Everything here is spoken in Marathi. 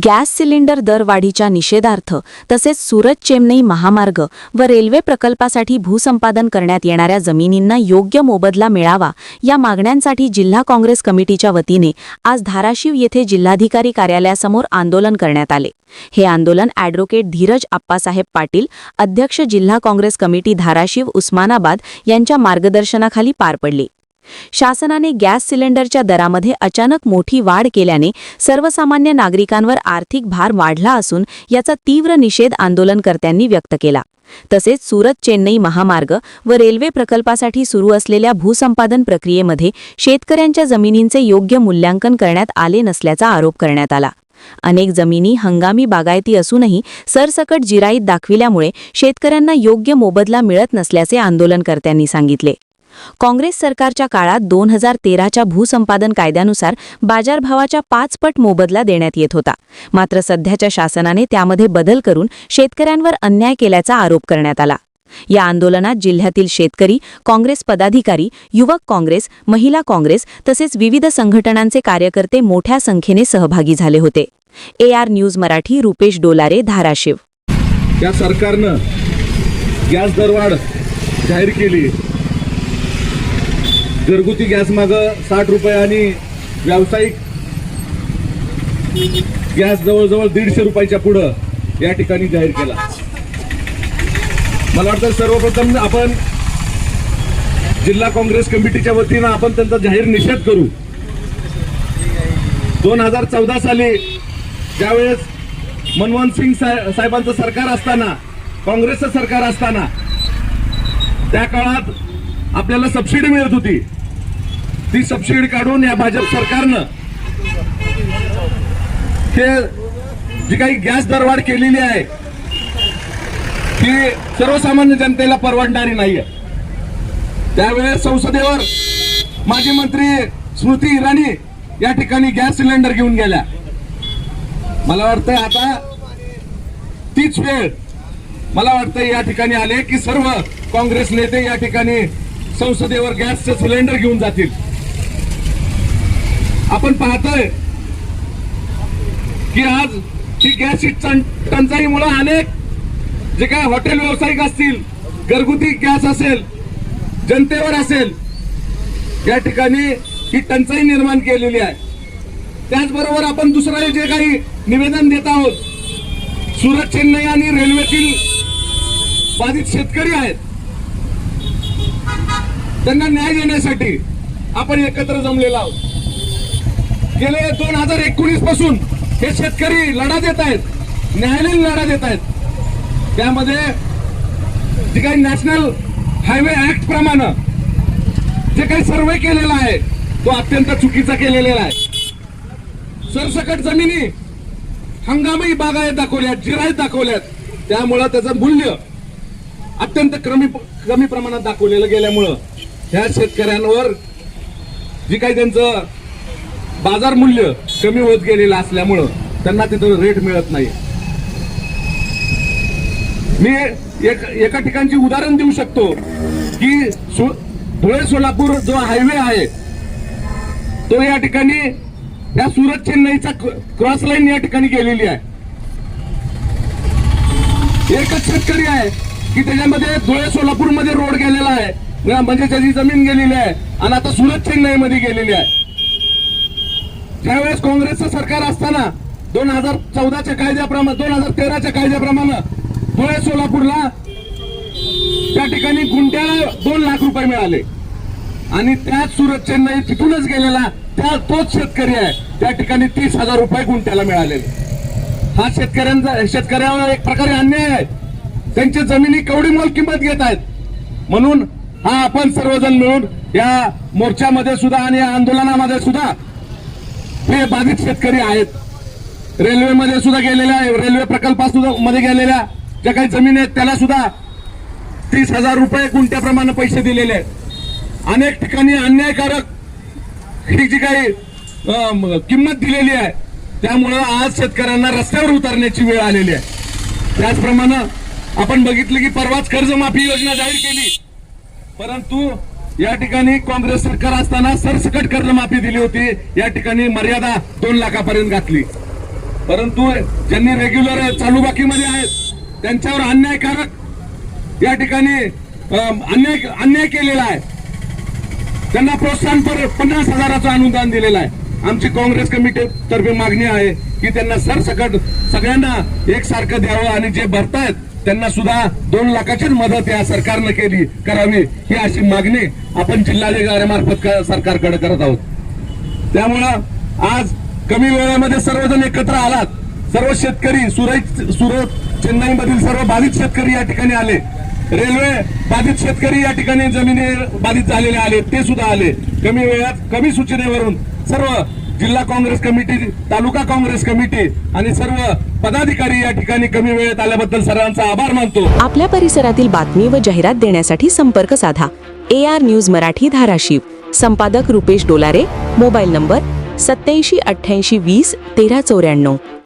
गॅस सिलेंडर दरवाढीच्या निषेधार्थ तसेच सुरत चेन्नई महामार्ग व रेल्वे प्रकल्पासाठी भूसंपादन करण्यात येणाऱ्या जमिनींना योग्य मोबदला मिळावा या मागण्यांसाठी जिल्हा काँग्रेस कमिटीच्या वतीने आज धाराशिव येथे जिल्हाधिकारी कार्यालयासमोर आंदोलन करण्यात आले। हे आंदोलन ॲडव्होकेट धीरज आप्पासाहेब पाटील, अध्यक्ष जिल्हा काँग्रेस कमिटी धाराशिव उस्मानाबाद यांच्या मार्गदर्शनाखाली पार पडले। शासनाने गॅस सिलेंडरच्या दरामध्ये अचानक मोठी वाढ केल्याने सर्वसामान्य नागरिकांवर आर्थिक भार वाढला असून याचा तीव्र निषेध आंदोलनकर्त्यांनी व्यक्त केला। तसेच सुरत चेन्नई महामार्ग व रेल्वे प्रकल्पासाठी सुरू असलेल्या भूसंपादन प्रक्रियेमध्ये शेतकऱ्यांच्या जमिनींचे योग्य मूल्यांकन करण्यात आले नसल्याचा आरोप करण्यात आला। अनेक जमिनी हंगामी बागायती असूनही सरसकट जिराईत दाखविल्यामुळे शेतकऱ्यांना योग्य मोबदला मिळत नसल्याचे आंदोलनकर्त्यांनी सांगितले। काँग्रेस सरकारच्या काळात 2013च्या भूसंपादन कायद्यानुसार बाजारभावाच्या 5 पट मोबदला देण्यात येत होता। मात्र सध्याच्या शासनाने त्यामध्ये बदल करून शेतकऱ्यांवर अन्याय केल्याचा आरोप करण्यात आला। या आंदोलनात जिल्ह्यातील शेतकरी, काँग्रेस पदाधिकारी, युवक काँग्रेस, महिला काँग्रेस तसेच विविध संघटनांचे कार्यकर्ते मोठ्या संख्येने सहभागी झाले होते। AR news Marathi, Rupesh Dolare, Dharashiv. या सरकारनं गॅस दरवाढ जाहीर केली। घरगुती गॅस माग 60 रुपये आणि व्यावसायिक गॅस जवळजवळ 150 रुपयाच्या पुढे या ठिकाणी जाहीर केला। मला वाटतं सर्वप्रथम आपण जिल्हा काँग्रेस कमिटीच्या वतीनं आपण त्यांचा जाहीर निषेध करू। 2014 साली ज्यावेळेस मनमोहन सिंग साहेबांचं सरकार असताना, काँग्रेसचं सरकार असताना त्या काळात आपल्याला सबसिडी मिळत होती। ती सबसिडी काढून या भाजप सरकारनं हे जी काही गॅस दरवाढ केलेली आहे ती सर्वसामान्य जनतेला परवडणारी नाहीये। त्यावेळेस संसदेवर माजी मंत्री स्मृती इराणी या ठिकाणी गॅस सिलेंडर घेऊन गेल्या। मला वाटतं आता तीच वेळ मला वाटतं या ठिकाणी आले की सर्व काँग्रेस नेते या ठिकाणी संसदेवर गॅसचे सिलेंडर घेऊन जातील। आपण पाहतोय की आज ही गॅसची टंचाईमुळे अनेक जे काय हॉटेल व्यावसायिक असतील, घरगुती गॅस असेल, जनतेवर असेल, या ठिकाणी ही टंचाई निर्माण केलेली आहे। त्याचबरोबर आपण दुसरं जे काही निवेदन देत आहोत, सुरत चेन्नई आणि रेल्वेतील बाधित शेतकरी आहेत त्यांना न्याय देण्यासाठी आपण एकत्र जमलेलो आहोत। गेले 2019 पासून हे शेतकरी लढा देत आहेत, न्यायालयीन लढा देत आहेत। त्यामध्ये जे काही नॅशनल हायवे ऍक्ट प्रमाणे जे काही सर्वे केलेला आहे तो अत्यंत चुकीचा केलेला आहे। सरसकट जमिनी हंगामी बागायत दाखवल्यात, जिरायत दाखवल्यात, त्यामुळे त्याचं मूल्य अत्यंत कमी प्रमाणात दाखवलेलं गेल्यामुळं ह्या शेतकऱ्यांवर जी काही त्यांचं बाजार मूल्य कमी होत गेलेलं असल्यामुळं त्यांना तिथं रेट मिळत नाही। मी एका ठिकाणची उदाहरण देऊ शकतो की धुळे सोलापूर जो हायवे आहे तो या ठिकाणी या सुरत चेन्नईचा क्रॉस लाईन या ठिकाणी गेलेली आहे। एकच शेतकरी आहे की त्याच्यामध्ये धुळे सोलापूर मध्ये रोड गेलेला आहे, म्हणजे त्याची जमीन गेलेली आहे आणि आता सुरत चेन्नई मध्ये गेलेली आहे। ज्यावेळेस काँग्रेसचं सरकार असताना 2014च्या कायद्याप्रमाणे 2013च्या कायद्याप्रमाणे धुळे सोलापूरला त्या ठिकाणी गुंठ्याला 2 लाख रुपये मिळाले आणि त्याच सुरत चेन्नई तिथूनच गेलेला तोच शेतकरी आहे, त्या ठिकाणी 30,000 रुपये गुंठ्याला मिळालेले। हा शेतकऱ्यावर एक प्रकारे अन्याय आहे। त्यांची जमिनी कवडी मोल किंमत घेत आहेत। म्हणून हा आपण सर्वजण मिळून या मोर्चामध्ये सुद्धा आणि या आंदोलनामध्ये सुद्धा हे बाधित शेतकरी आहेत। रेल्वेमध्ये सुद्धा गेलेल्या आहे, रेल्वे प्रकल्पामध्ये गेलेल्या ज्या काही जमीन आहेत त्याला सुद्धा 30,000 रुपये गुंठ्याप्रमाणे पैसे दिलेले आहेत। अनेक ठिकाणी अन्यायकारक ही जी काही किंमत दिलेली आहे त्यामुळे आज शेतकऱ्यांना रस्त्यावर उतरण्याची वेळ आलेली आहे। त्याचप्रमाणे आपण बघितलं की परवाच कर्जमाफी योजना जाहीर केली, परंतु या ठिकाणी काँग्रेस सरकार असताना सरसकट कर्जमाफी दिली होती, या ठिकाणी मर्यादा 2 लाखापर्यंत घातली। परंतु ज्यांनी रेग्युलर चालू बाकीमध्ये आहेत त्यांच्यावर अन्यायकारक या ठिकाणी अन्याय केलेला आहे. त्यांना प्रोत्साहन 50,000चं अनुदान दिलेलं आहे. आमची काँग्रेस कमिटी तर्फे मागणी आहे की त्यांना सरसकट सगळ्यांना एकसारखं द्यावं आणि जे भरतायत त्यांना सुद्धा 2 लाखाचीच मदत या सरकारनं करावी ही अशी मागणी आपण जिल्हाधिकाऱ्यामार्फत सरकारकडे करत आहोत. त्यामुळं आज कमी वेळामध्ये सर्वजण एकत्र आलात. सर्व शेतकरी सुरत चेन्नई मधील सर्व बाधित शेतकरी या ठिकाणी आले. रेल्वे बाधित शेतकरी या ठिकाणी जमिनी बाधित झालेले आले, ते सुद्धा आले. कमी वेळात कमी सूचनेवरून सर्व जिल्हा काँग्रेस कमिटी, तालुका काँग्रेस कमिटी आणि सर्व पदाधिकारी या ठिकाणी कमी वेळेत आल्याबद्दल सर्वांचा आभार मानतो. आपल्या परिसरातील बातमी व जाहिरात देण्यासाठी संपर्क साधा. AR news Marathi Dharashiv. संपादक रुपेश डोलारे. Mobile number 87 88 20 13 94.